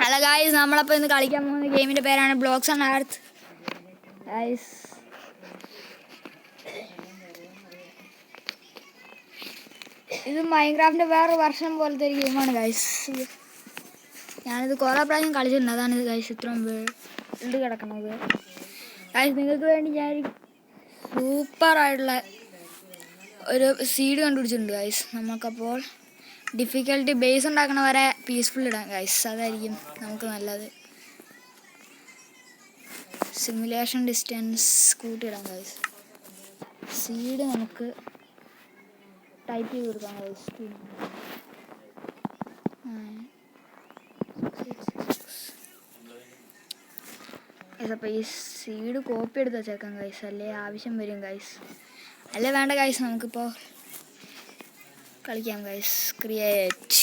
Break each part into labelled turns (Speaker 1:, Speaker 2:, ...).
Speaker 1: Hello guys, നമ്മളപ്പോൾ ഇന്ന് കളിക്കാൻ പോകുന്ന ഗെയിമിൻ്റെ പേരാണ് ബ്ലോക്സ് ആൻഡ് എർത്ത്. ഗായ്സ്, ഇത് മൈൻക്രാഫ്റ്റിൻ്റെ വേറൊരു വെർഷൻ പോലത്തെ ഒരു ഗെയിമാണ് ഗായ്സ്. ഞാനിത് കുറേ പ്രാവശ്യം കളിച്ചിട്ടുണ്ട്, അതാണിത് ഗായ്സ് ഇത്രയും വീട് കിടക്കുന്നത്. ഗായ്സ്, നിങ്ങൾക്ക് വേണ്ടി ഞാൻ സൂപ്പറായിട്ടുള്ള ഒരു സീഡ് കണ്ടുപിടിച്ചിട്ടുണ്ട് ഗായ്സ്. നമുക്കപ്പോൾ ഡിഫിക്കൽട്ടി ബേസ് ഉണ്ടാക്കണ വരെ പീസ്ഫുൾ ഇടാം ഗൈസ്, അതായിരിക്കും നമുക്ക് നല്ലത്. സിമുലേഷൻ ഡിസ്റ്റൻസ് കൂട്ടിയിടാം ഗൈസ്. സീഡ് നമുക്ക് ടൈപ്പ് ചെയ്ത് കൊടുക്കാം ഗൈസ്. അപ്പോൾ ഈ സീഡ് കോപ്പി എടുത്ത് വെച്ചേക്കാം ഗൈസ്, അല്ലേ ആവശ്യം വരും ഗൈസ്. അല്ലേ വേണ്ട ഗൈസ്, നമുക്കിപ്പോൾ കളിക്കാം ഗൈസ്. Create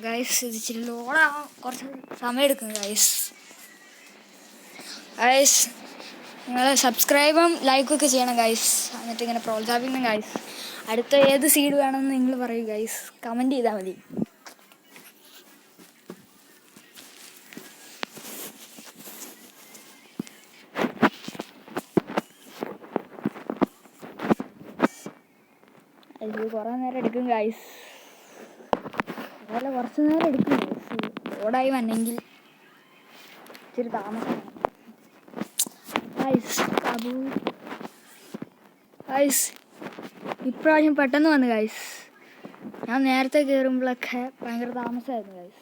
Speaker 1: guys. ഇത് ഇച്ചിരി ലോഡാവാൻ കുറച്ച് സമയം എടുക്കും ഗൈസ്. ഗൈസ്, നിങ്ങൾ സബ്സ്ക്രൈബും ലൈക്കൊക്കെ ചെയ്യണം ഗൈസ്, എന്നിട്ട് ഇങ്ങനെ പ്രോത്സാഹിപ്പിക്കണം ഗൈസ്. അടുത്ത ഏത് സീഡ് വേണമെന്ന് നിങ്ങൾ പറയൂ ഗൈസ്, കമൻറ്റ് ചെയ്താൽ മതി. ഇത് കുറേ നേരം എടുക്കും ഗൈസ്, അതുപോലെ കുറച്ച് നേരം എടുക്കും ഗൈസ്. ലോഡായി വന്നെങ്കിൽ ഇച്ചിരി താമസം ഗൈസ്. ഇപ്രാവശ്യം പെട്ടെന്ന് വന്നു ഗൈസ്. ഞാൻ നേരത്തെ കയറുമ്പോഴൊക്കെ ഭയങ്കര താമസമായിരുന്നു ഗൈസ്.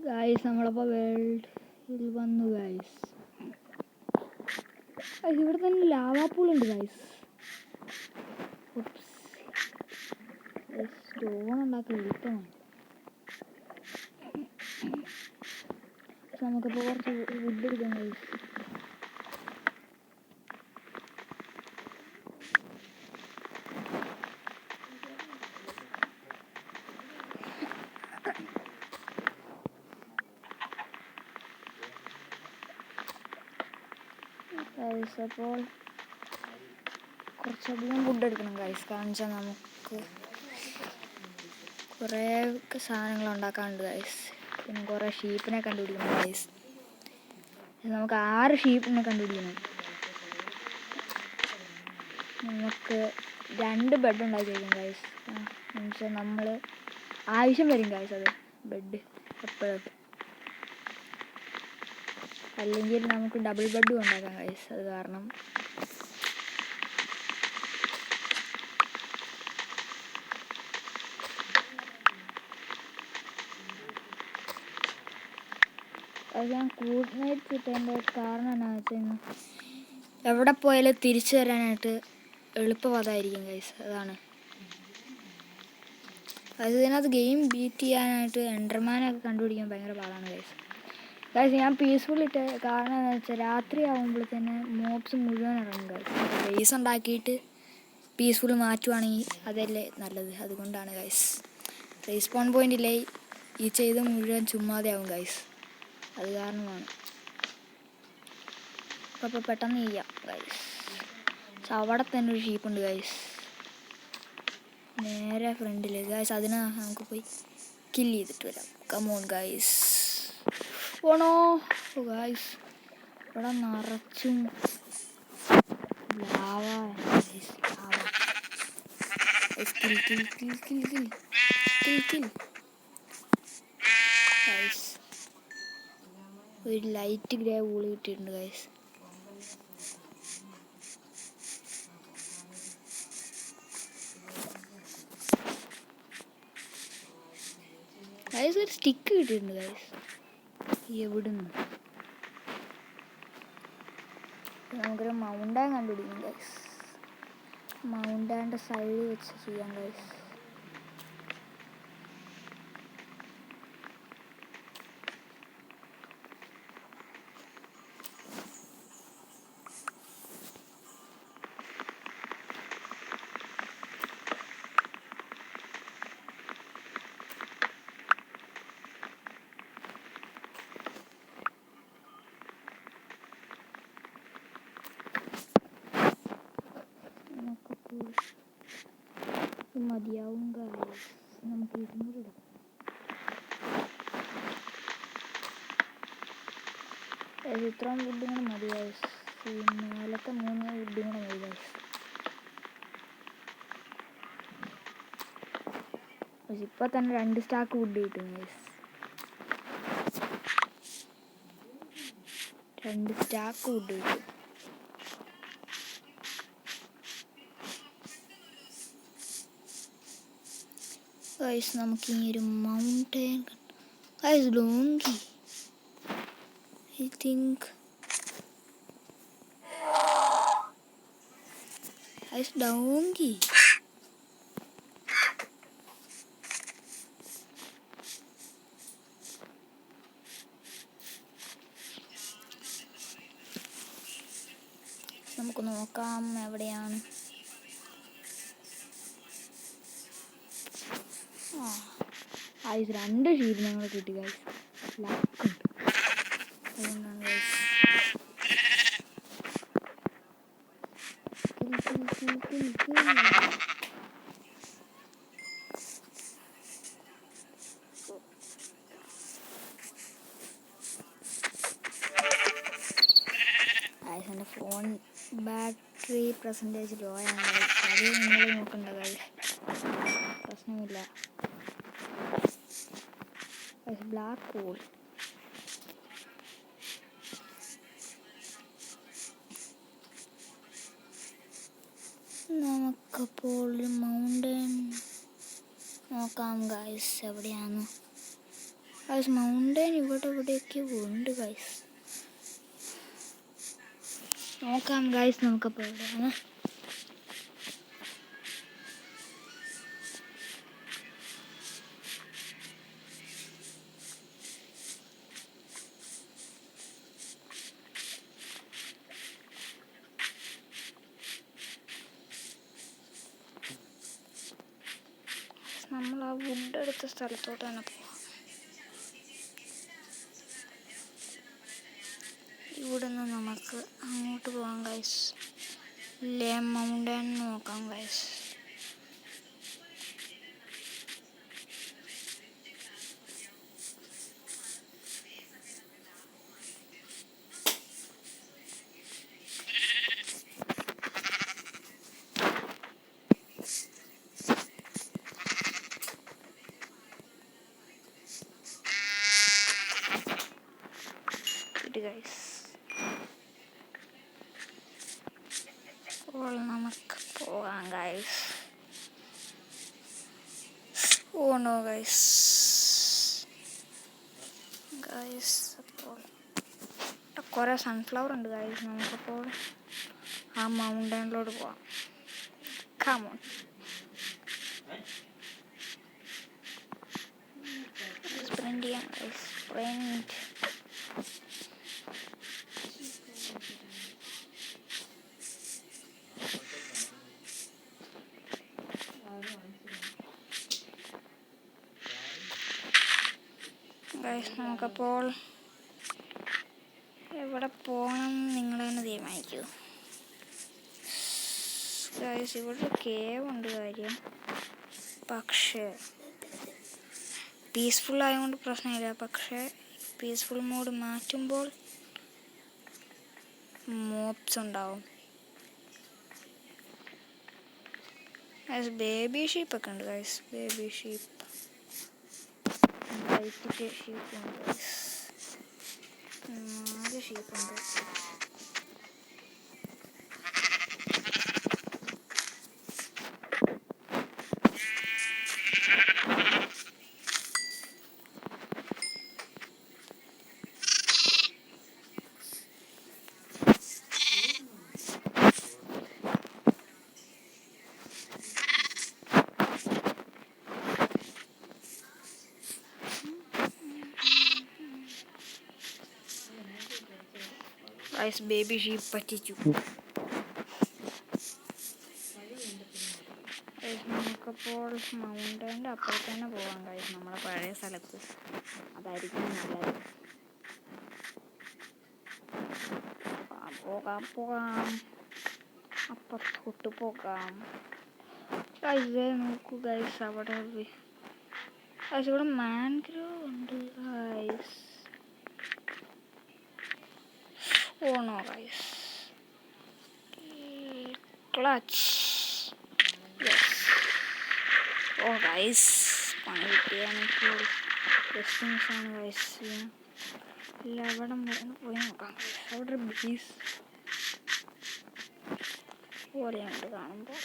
Speaker 1: ഗൈസ്, നമ്മളപ്പോൾ വേൾഡിൽ വന്നു ഗൈസ്. ഇവിടെ തന്നെ ലാവാ പൂളുണ്ട് ഗൈസ്. സ്റ്റോൺ ഉണ്ടാക്കാൻ എളുപ്പമാണ്. നമുക്കിപ്പോൾ കുറച്ച് വുഡ് എടുക്കാം ഗൈസ്. അപ്പോൾ കുറച്ചധികം വുഡ് എടുക്കണം ഗൈസ്, കാരണം വെച്ചാൽ നമുക്ക് കുറേ സാധനങ്ങൾ ഉണ്ടാക്കാനുണ്ട് ഗൈസ്. പിന്നെ കുറേ ഷീപ്പിനെ കണ്ടുപിടിക്കണം ഗൈസ്. നമുക്ക് 6 ഷീപ്പിനെ കണ്ടുപിടിക്കണം. നമുക്ക് 2 ബെഡ് ഉണ്ടാക്കി വയ്ക്കും ഗൈസ്. എന്നുവെച്ചാൽ നമ്മൾ ആവശ്യം വരും ഗൈസ് അത് ബെഡ് എപ്പോഴും. അല്ലെങ്കിൽ നമുക്ക് ഡബിൾ ബെഡും ഉണ്ടാക്കാം ഗൈസ്. അത് കാരണം അത് ഞാൻ കോർഡിനേറ്റ്സ് ഇട്ടതിൻ്റെ കാരണം എന്നാണെന്ന് വെച്ചാൽ എവിടെ പോയാലും തിരിച്ചു വരാനായിട്ട് എളുപ്പമായിരിക്കും ഗൈസ്. അതാണ് ഇതിനകത്ത് ഗെയിം ബീറ്റ് ചെയ്യാനായിട്ട് എൻഡർമാനൊക്കെ കണ്ടുപിടിക്കാൻ ഭയങ്കര പാടാണ് ഗൈസ്. ഞാൻ പീസ്ഫുൾ ഇട്ട് കാരണം എന്താ വെച്ചാൽ രാത്രി ആകുമ്പോഴത്തേന് മോബ്സ് മുഴുവൻ ഇറങ്ങും ഗൈസ്. ബേസ് ഉണ്ടാക്കിയിട്ട് പീസ്ഫുൾ മാറ്റുവാണെങ്കിൽ അതല്ലേ നല്ലത്. അതുകൊണ്ടാണ് ഗൈസ്. റീസ്പോൺ പോയിന്റില്ലേ ഈ ചെയ്ത് മുഴുവൻ ചുമ്മാതെ ആവും ഗൈസ്. അത് കാരണമാണ്. അപ്പോൾ പെട്ടെന്ന് ചെയ്യാം ഗൈസ്. അവിടെ തന്നെ ഒരു ഷീപ്പുണ്ട് ഗൈസ്, നേരെ ഫ്രണ്ടിൽ ഗൈസ്. അതിനെ നമുക്ക് പോയി കില്ല് ചെയ്തിട്ട് വരാം. Come on guys. ഓണോ ഗൈസ്, ഇവിടെ നിറച്ചും ലാവ ഗൈസ്. ഒരു ലൈറ്റ് ഗ്രേ വൂള് കിട്ടിയിട്ടുണ്ട് ഗൈസ്. ഗൈസ്, ഒരു സ്റ്റിക്ക് കിട്ടിയിട്ടുണ്ട് ഗൈസ്. എവിടുന്ന് നമുക്കൊരു മൗണ്ടൻ കണ്ടുപിടിക്കും ഗൈസ്. മൗണ്ടൻ്റെ സൈഡിൽ വെച്ച് ചെയ്യാം ഗൈസ്. മതിയാവും guys. നമുക്ക് ഇതും കൂടി ഇടാം. ഇത്രയും വുഡ് കൂടെ മതി guys. ഈ മേലത്തെ 3 വുഡ് കൂടെ മതി guys. ഇപ്പം തന്നെ 2 സ്റ്റാക്ക് വുഡ് കിട്ടും guys. 2 സ്റ്റാക്ക് വുഡ് കിട്ടും. ഗൈസ് നമുക്ക് ഈ ഒരു mountain guys donkey I think guys donkey നമുക്ക് നോക്കാം എവിടെയാണ്. ഗൈസ് 2 ഷീപ്പ് ഞങ്ങൾ കിട്ടി ഗൈസ്. ലക്കുണ്ട് അതുകൊണ്ടാണ് ഗൈസ്. ഗൈസ് എൻ്റെ ഫോൺ ബാറ്ററി പെർസെൻറ്റേജ് ലോ ആണ് ഗൈസ്. അത് നിങ്ങൾ നോക്കണ്ട ഗൈസ്, പ്രശ്നമില്ല. ബ്ലാക്ക് ഹോൾ നമുക്കപ്പോൾ മൗണ്ടൻ നോക്കാം ഗൈസ് എവിടെയാണ്. ഗൈസ് മൗണ്ടൻ ഇവിടെ ഇവിടെയൊക്കെ ഉണ്ട് ഗൈസ്. നോക്കാം ഗൈസ് നമുക്കപ്പോൾ എവിടെയാണ്. നമ്മൾ ആ വുഡ് എടുത്ത സ്ഥലത്തോട്ട് തന്നെ പോവാം. ഇവിടെ നിന്ന് നമുക്ക് അങ്ങോട്ട് പോകാം ഗൈസ്. ലേ മൗണ്ടൻ നോക്കാം ഗൈസ്. ഗൈസ് അപ്പോൾ നമുക്ക് പോകാം ഗൈസ്. Oh no guys. ഗൈസ് അപ്പോൾ കുറേ സൺഫ്ലവർ ഉണ്ട് ഗൈസ്. നമുക്കപ്പോൾ ആ മൗണ്ടനിലോട്ട് പോവാം. കമോൺ സ്പ്രിന്റ് ചെയ്യാം ഗൈസ്. Sprint guys. നമുക്കപ്പോൾ എവിടെ പോകണം നിങ്ങൾ തന്നെ തീരുമാനിക്കൂ ഗൈസ്. ഇവിടെ കേവ് ഉണ്ട് കാര്യം, പക്ഷേ പീസ്ഫുൾ ആയതുകൊണ്ട് പ്രശ്നമില്ല. പക്ഷേ പീസ്ഫുൾ മോഡ് മാറ്റുമ്പോൾ മോബ്സ് ഉണ്ടാവും ഗൈസ്. ബേബി ഷീപ്പൊക്കെ ഉണ്ട് ഗൈസ്. ബേബി ഷീപ്പ് വൈറ്റ് ഷീപ്പുണ്ട് ഗൈസ്. 4 ഷീപ്പുണ്ട്. ഗൈസ് ബേബി ഷീപ്പ് പറ്റിച്ചു. നമുക്കപ്പോൾ മൗണ്ടൻ്റെ അപ്പുറത്ത് തന്നെ പോകാം ഗൈസ്. നമ്മുടെ പഴയ സ്ഥലത്ത് അതായിരിക്കും നല്ലത്. പോകാം അപ്പുറത്തോട്ട് പോകാം. ഗൈസ് നോക്കൂ ഗൈസ്, അവിടെ ഗൈസ് ഇവിടെ മാൻഗ്രോവ് ഉണ്ട് guys. Oh no guys, clutch. Oh guys പണി കിട്ടിയാണിപ്പോൾ. ഡെസ്റ്റിനേഷനാണ് ഗൈസ്. ഇല്ല അവിടെ പോയി നോക്കാം. അവിടെ ഒരു ബീസ് പോലെയുണ്ട് കാണുമ്പോൾ.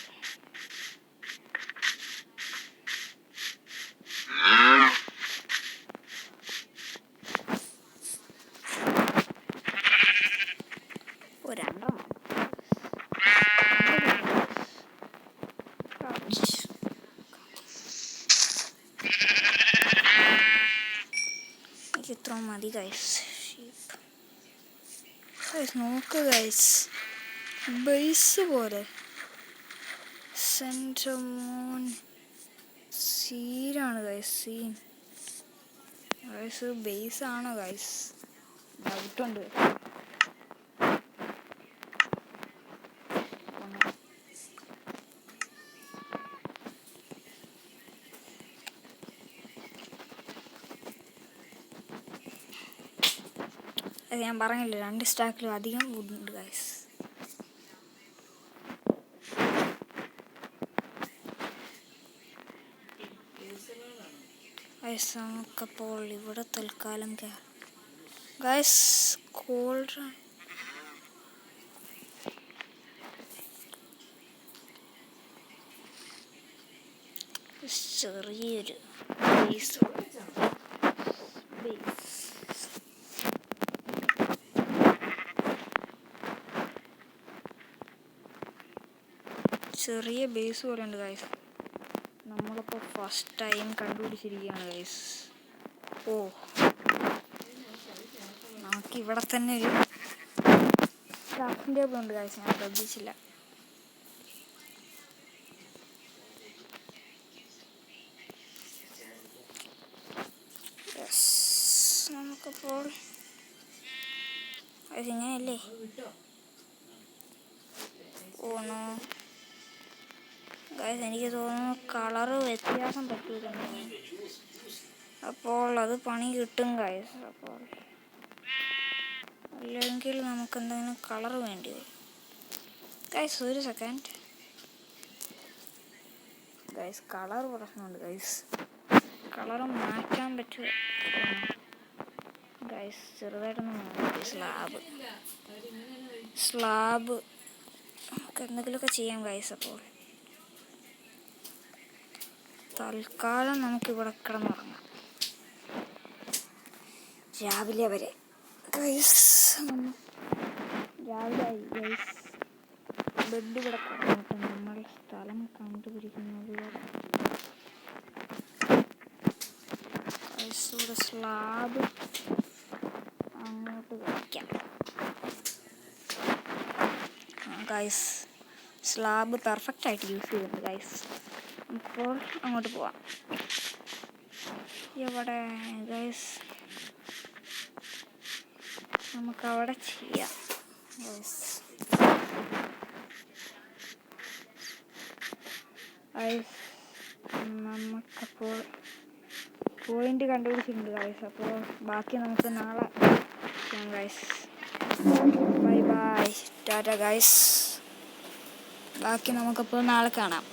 Speaker 1: രണ്ടെണ്ണം ഇത്ര മതി ഗൈസ്. ഗൈസ് നോക്ക് ഗൈസ്, ബേസ് പോലെ സെൻട്രമോൺ സീനാണ് ഗൈസ്. സീൻ ഗൈസ്, ബേസ് ആണോ ഗൈസ്? ഡൗട്ടുണ്ട്. അത് ഞാൻ പറഞ്ഞില്ല, 2 സ്റ്റാക്കിലും അധികം വുഡുണ്ട് ഗൈസ്. ഗൈസ് നമുക്കപ്പോൾ ഇവിടെ തൽക്കാലം ഗൈസ് കോൾഡ് ചെറിയൊരു ബേസ് ചെറിയ ബേസ് പോലെ ഉണ്ട് ഗൈസ്. നമ്മളിപ്പോൾ ഫസ്റ്റ് ടൈം കണ്ടുപിടിച്ചിരിക്കുകയാണ് ഗൈസ്. ഓ നമുക്കിവിടെ തന്നെ ഒരു ക്രാഫ്റ്റിംഗ് ടേബിൾ ഉണ്ട് ഗൈസ്, ഞാൻ ശ്രദ്ധിച്ചില്ല. നമുക്കപ്പോൾ അതിങ്ങനെയല്ലേ. ഓണോ ഗൈസ്, എനിക്ക് തോന്നുന്നു കളറ് വ്യത്യാസം പറ്റിയിട്ടുണ്ട്. അപ്പോൾ അത് പണി കിട്ടും ഗൈസ്. അപ്പോൾ അല്ലെങ്കിൽ നമുക്ക് എന്തെങ്കിലും കളർ വേണ്ടി വരും ഗൈസ്. ഒരു സെക്കൻഡ് ഗൈസ്, കളർ പ്രശ്നമുണ്ട് ഗൈസ്. കളറ് മാറ്റാൻ പറ്റുക ഗൈസ്, ചെറുതായിട്ടൊന്ന് മാറ്റി. സ്ലാബ് നമുക്ക് എന്തെങ്കിലുമൊക്കെ ചെയ്യാം ഗൈസ്. അപ്പോൾ തൽക്കാലം നമുക്കിവിടെ കിടന്നുറങ്ങാം രാവിലെ വരെ ഗൈസ്. രാവിലെ ആയി ഗൈസ്. ബെഡ് ഇവിടെ കിടന്നിട്ട് നമ്മൾ സ്ഥലം കണ്ടുപിടിക്കുന്നത് ഗൈസ്. ഇവിടെ സ്ലാബ് അങ്ങോട്ട് വയ്ക്കാം ഗൈസ്. സ്ലാബ് പെർഫെക്റ്റ് ആയിട്ട് യൂസ് ചെയ്യുന്നുണ്ട് ഗൈസ്. നമുക്കിപ്പോൾ അങ്ങോട്ട് പോവാം. എവിടെ ഗൈസ്? നമുക്കവിടെ ചെയ്യാം ഗൈസ്. ഗൈസ് നമുക്കപ്പോൾ പോയിന്റ് കണ്ടുപിടിച്ചിട്ടുണ്ട് ഗൈസ്. അപ്പോൾ ബാക്കി നമുക്ക് നാളെ ചെയ്യാം guys. Bye bye, Tata guys. ബാക്കി നമുക്കപ്പോൾ നാളെ കാണാം.